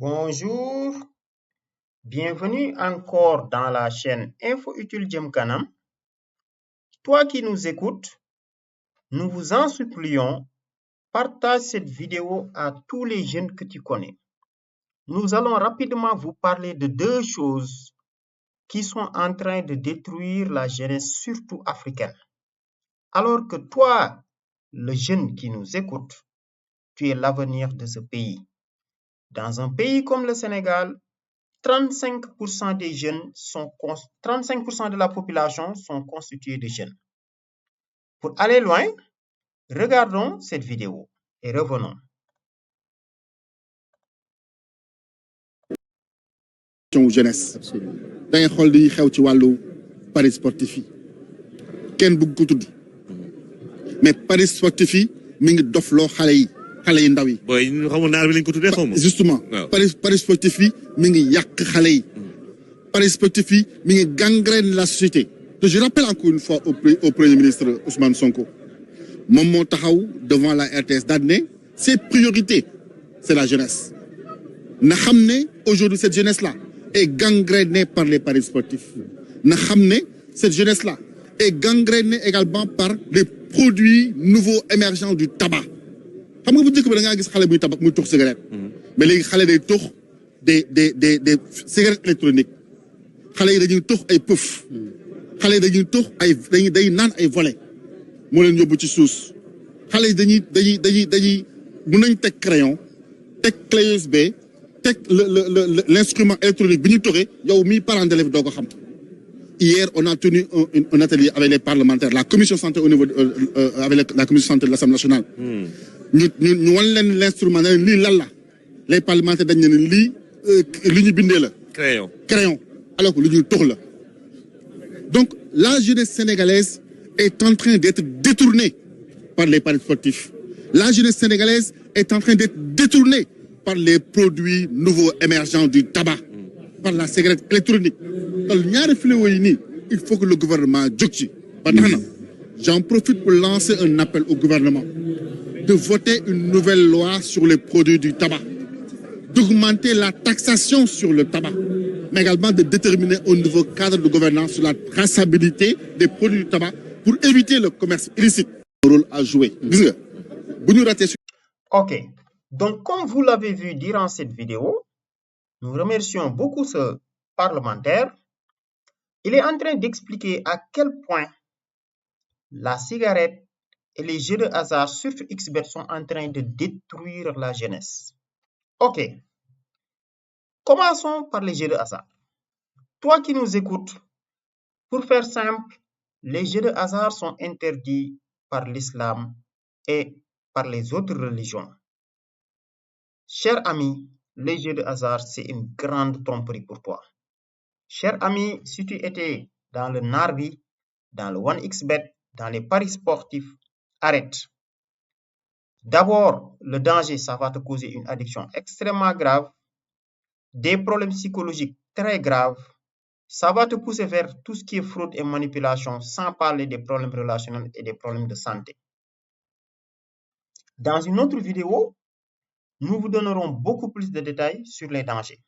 Bonjour, bienvenue encore dans la chaîne Info Utile Jem Kanam. Toi qui nous écoutes, nous vous en supplions, partage cette vidéo à tous les jeunes que tu connais. Nous allons rapidement vous parler de deux choses qui sont en train de détruire la jeunesse, surtout africaine. Alors que toi, le jeune qui nous écoute, tu es l'avenir de ce pays. Dans un pays comme le Sénégal, 35% des jeunes 35% de la population sont constitués de jeunes. Pour aller loin, regardons cette vidéo et revenons. Jeunesse da ngay xool di xew ci wàllu paris sportif yi kenn bëgg ko tudd mais paris sportif yi mi ngi dofloo xale yi ndaw yi. booy ñu xamul naar bi lañ ko tuddee xaw ma. justement paris sportif yi mi ngi yàq xale yi. paris sportif yi mi ngi gangrène la société. te je rappelle encore une fois au premier ministre Ousmane Sonko moom moo taxaw devant la RTS daal ne ses priorités c'est la jeunesse na xam ne aujourd'hui cette jeunesse là est gangrénée par les paris sportifs. Na xam ne cette jeunesse là est gangrénée également par les produits nouveaux émergents du tabac. Xam nga bu njëkk ba da ngaa gis xale muy tabac muy tux cigarette. Mais léegi xale day tux des cigarettes électroniques. Xale yi dañuy tux ay puff. Xale yi dañuy tux ay day naan ay volet. Moo leen yóbbu ci suus. Xale yi dañuy mun nañ teg crayon, teg clé USB, teg l'instrument électronique bi ñu toxee yow mi parent d'élève doo ko xam. Hier on a tenu un atelier avec les parlementaires, la commission santé au niveau avec la commission santé de l'Assemblée nationale. ñu wan leen l'instrument ne lii lan la les parlementaires dañ ne lii li ñu bindee la. crayon alors que lu ñuy tox la. Donc la jeunesse sénégalaise est en train d'être détournée par les paris sportifs. La jeunesse sénégalaise est en train d'être détournée par les produits nouveaux émergents du tabac, par la cigarette électronique. Donc, il faut que le gouvernement jóg ci. J'en profite pour lancer un appel au gouvernement de voter une nouvelle loi sur les produits du tabac, d'augmenter la taxation sur le tabac, mais également de déterminer un nouveau cadre de gouvernance sur la traçabilité des produits du tabac pour éviter le commerce illicite. Un rôle à jouer. Ok, donc comme vous l'avez vu durant cette vidéo, nous remercions beaucoup ce parlementaire. Il est en train d'expliquer à quel point la cigarette et les jeux de hasard, surtout XBet, sont en train de détruire la jeunesse. Ok, commençons par les jeux de hasard. Toi qui nous écoutes, pour faire simple, les jeux de hasard sont interdits par l'islam et par les autres religions. Cher ami, les jeux de hasard, c'est une grande tromperie pour toi. Cher ami, si tu étais dans le Narbi, dans le 1xBet, dans les paris sportifs, arrête. D'abord, le danger, ça va te causer une addiction extrêmement grave, des problèmes psychologiques très graves, ça va te pousser vers tout ce qui est fraude et manipulation, sans parler des problèmes relationnels et des problèmes de santé. Dans une autre vidéo, nous vous donnerons beaucoup plus de détails sur les dangers.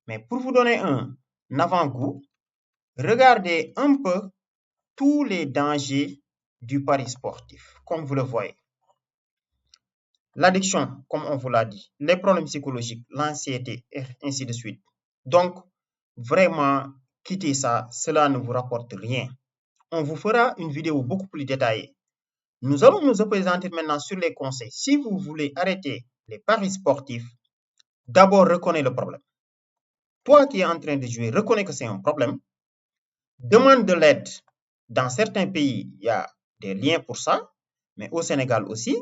Mais pour vous donner un avant-goût, regardez un peu tous les dangers du pari sportif, comme vous le voyez. L'addiction, comme on vous l'a dit, les problèmes psychologiques, l'anxiété, et ainsi de suite. Donc, vraiment, quittez ça, cela ne vous rapporte rien. On vous fera une vidéo beaucoup plus détaillée. Nous allons nous présenter maintenant sur les conseils. Si vous voulez arrêter les paris sportifs, d'abord reconnais le problème. Toi qui es en train de jouer, reconnais que c'est un problème. Demande de l'aide. Dans certains pays, il y a des liens pour ça, mais au Sénégal aussi.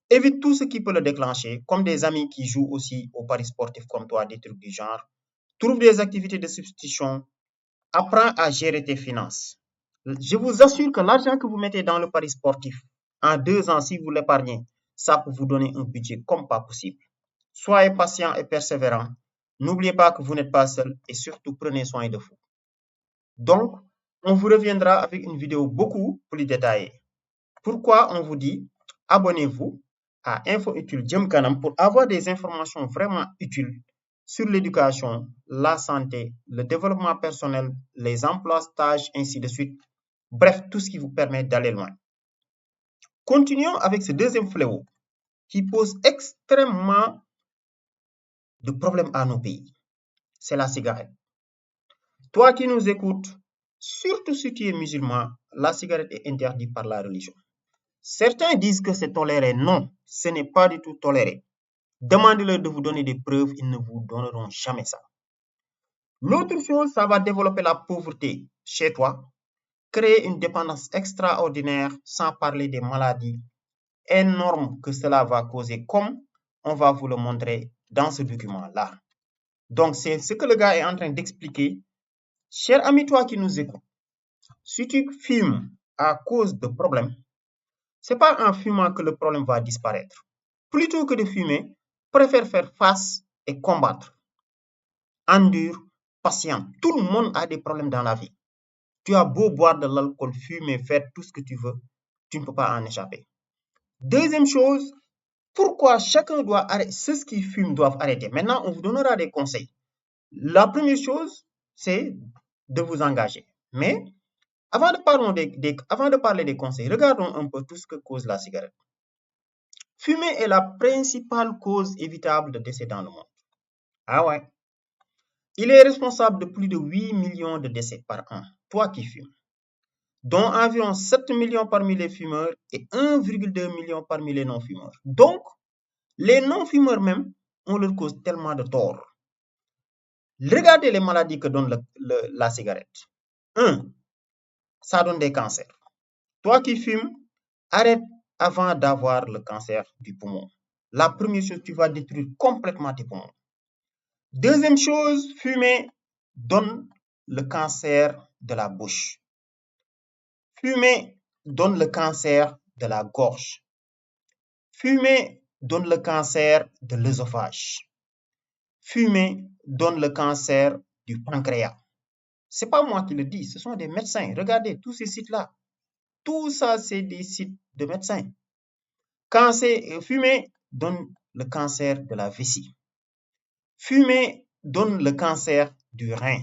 Évite tout ce qui peut le déclencher, comme des amis qui jouent aussi aux paris sportifs comme toi, des trucs du genre. Trouve des activités de substitution. Apprends à gérer tes finances. Je vous assure que l'argent que vous mettez dans le pari sportif, en 2 ans, si vous l'épargnez, ça peut vous donner un budget comme pas possible. Soyez patient et persévérant. N'oubliez pas que vous n'êtes pas seul et surtout prenez soin de vous. Donc, on vous reviendra avec une vidéo beaucoup plus détaillée. Pourquoi on vous dit abonnez-vous à Info Utile Jem Kanam pour avoir des informations vraiment utiles sur l'éducation, la santé, le développement personnel, les emplois, stages, ainsi de suite. Bref, tout ce qui vous permet d'aller loin. Continuons avec ce deuxième fléau qui pose extrêmement de problèmes à nos pays. C'est la cigarette. Toi qui nous écoutes, surtout si tu es musulman, la cigarette est interdite par la religion. Certains disent que c'est toléré. Non, ce n'est pas du tout toléré. Demandez-leur de vous donner des preuves, ils ne vous donneront jamais ça. L'autre chose, ça va développer la pauvreté chez toi, créer une dépendance extraordinaire, sans parler des maladies énormes que cela va causer, comme on va vous le montrer dans ce document-là. Donc, c'est ce que le gars est en train d'expliquer. Cher ami, toi qui nous écoutes, si tu fumes à cause de problèmes, ce n'est pas en fumant que le problème va disparaître. Plutôt que de fumer, préfère faire face et combattre. Endure, patiente. Tout le monde a des problèmes dans la vie. Tu as beau boire de l'alcool, fumer, faire tout ce que tu veux, tu ne peux pas en échapper. Deuxième chose, pourquoi chacun doit arrêter, ceux qui fument doivent arrêter. Maintenant, on vous donnera des conseils. La première chose, c'est de vous engager. Mais avant de parler des conseils, regardons un peu tout ce que cause la cigarette. Fumer est la principale cause évitable de décès dans le monde. Ah ouais. Il est responsable de plus de 8 millions de décès par an, toi qui fumes, dont environ 7 millions parmi les fumeurs et 1,2 million parmi les non-fumeurs. Donc, les non-fumeurs même, on leur cause tellement de tort. Regardez les maladies que donne la cigarette. 1. Ça donne des cancers. Toi qui fumes, arrête avant d'avoir le cancer du poumon. La première chose, tu vas détruire complètement tes poumons. Deuxième chose, fumer donne le cancer de la bouche. Fumer donne le cancer de la gorge. Fumer donne le cancer de l'œsophage. Fumer donne le cancer du pancréas. Ce n'est pas moi qui le dis, ce sont des médecins. Regardez tous ces sites-là. Tout ça, c'est des sites de médecins. Fumer donne le cancer de la vessie. Fumer donne le cancer du rein.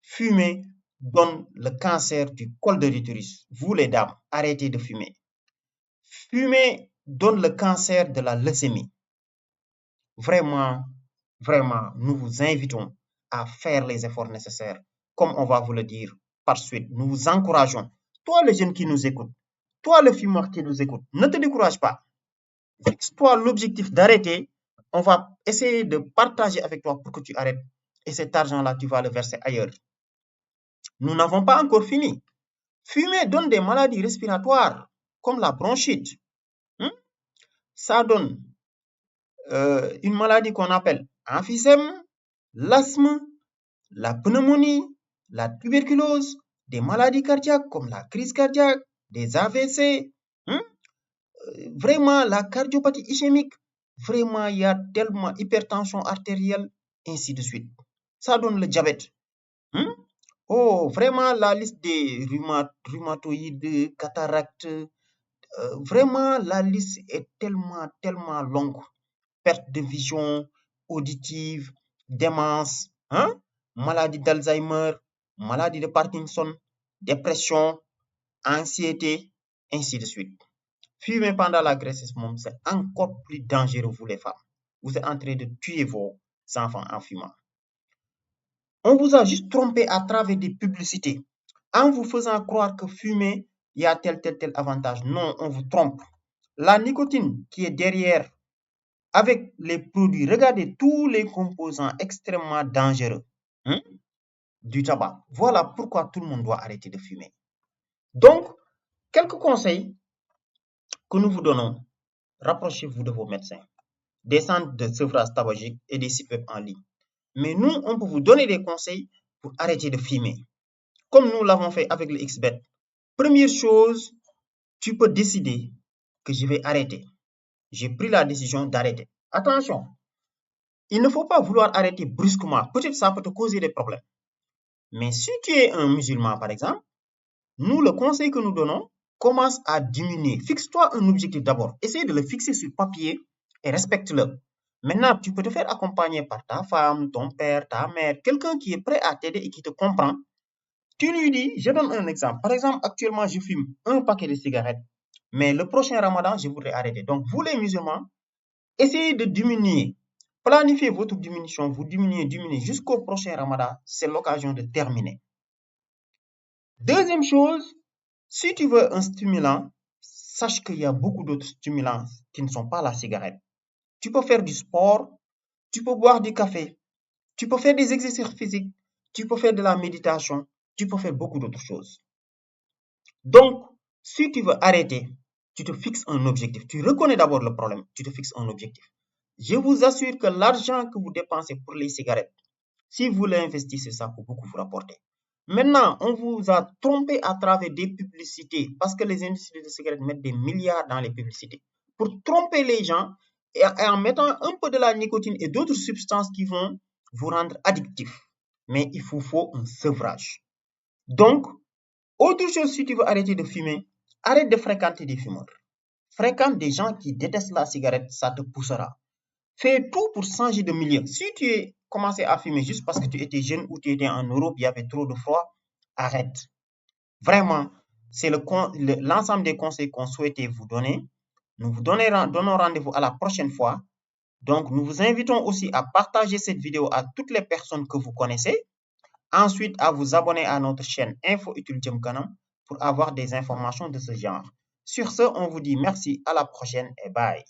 Fumer donne le cancer du col de l'utérus. Vous les dames, arrêtez de fumer. Fumer donne le cancer de la leucémie. Vraiment, nous vous invitons à faire les efforts nécessaires, comme on va vous le dire par suite. Nous vous encourageons. Toi, le jeune qui nous écoute, toi, le fumeur qui nous écoute, ne te décourage pas. Fixe-toi l'objectif d'arrêter. On va essayer de partager avec toi pour que tu arrêtes. Et cet argent-là, tu vas le verser ailleurs. Nous n'avons pas encore fini. Fumer donne des maladies respiratoires, comme la bronchite. Ça donne une maladie qu'on appelle emphysème, l'asthme, la pneumonie, la tuberculose, des maladies cardiaques comme la crise cardiaque, des AVC, vraiment la cardiopathie ischémique, vraiment il y a tellement hypertension artérielle, ainsi de suite. Ça donne le diabète. Oh, vraiment la liste des rhumatoïdes, cataractes, vraiment la liste est tellement longue. Perte de vision, auditive, démence, maladie d'Alzheimer, maladie de Parkinson, dépression, anxiété, ainsi de suite. Fumer pendant la grossesse, c'est encore plus dangereux vous les femmes. Vous êtes en train de tuer vos enfants en fumant. On vous a juste trompé à travers des publicités en vous faisant croire que fumer, il y a tel avantage. Non, on vous trompe. La nicotine qui est derrière avec les produits, regardez tous les composants extrêmement dangereux du tabac. Voilà pourquoi tout le monde doit arrêter de fumer. Donc, quelques conseils que nous vous donnons. Rapprochez-vous de vos médecins, des centres de sevrage tabagique et des sites web en ligne. Mais nous, on peut vous donner des conseils pour arrêter de fumer. Comme nous l'avons fait avec le XBet. Première chose, tu peux décider que je vais arrêter. J'ai pris la décision d'arrêter. Attention, il ne faut pas vouloir arrêter brusquement. Peut-être ça peut te causer des problèmes. Mais si tu es un musulman, par exemple, nous, le conseil que nous donnons commence à diminuer. Fixe-toi un objectif d'abord. Essaye de le fixer sur papier et respecte-le. Maintenant, tu peux te faire accompagner par ta femme, ton père, ta mère, quelqu'un qui est prêt à t'aider et qui te comprend. Tu lui dis, je donne un exemple. Par exemple, actuellement, je fume un paquet de cigarettes, mais le prochain Ramadan, je voudrais arrêter. Donc, vous les musulmans, essayez de diminuer. Planifiez votre diminution, vous diminuez jusqu'au prochain Ramadan. C'est l'occasion de terminer. Deuxième chose, si tu veux un stimulant, sache qu'il y a beaucoup d'autres stimulants qui ne sont pas la cigarette. Tu peux faire du sport, tu peux boire du café, tu peux faire des exercices physiques, tu peux faire de la méditation, tu peux faire beaucoup d'autres choses. Donc, si tu veux arrêter, tu te fixes un objectif. Tu reconnais d'abord le problème, tu te fixes un objectif. Je vous assure que l'argent que vous dépensez pour les cigarettes, si vous l'investissez, ça peut beaucoup vous rapporter. Maintenant, on vous a trompé à travers des publicités parce que les industries de cigarettes mettent des milliards dans les publicités pour tromper les gens et en mettant un peu de la nicotine et d'autres substances qui vont vous rendre addictif. Mais il vous faut un sevrage. Donc, autre chose, si tu veux arrêter de fumer, arrête de fréquenter des fumeurs. Fréquente des gens qui détestent la cigarette, ça te poussera. Fais tout pour changer de milieu. Si tu es commencé à fumer juste parce que tu étais jeune ou tu étais en Europe, il y avait trop de froid, arrête. Vraiment, c'est l'ensemble des conseils qu'on souhaitait vous donner. Nous vous donnons rendez-vous à la prochaine fois. Donc, nous vous invitons aussi à partager cette vidéo à toutes les personnes que vous connaissez. Ensuite, à vous abonner à notre chaîne Info Utile Jëm Kanam pour avoir des informations de ce genre. Sur ce, on vous dit merci, à la prochaine et bye.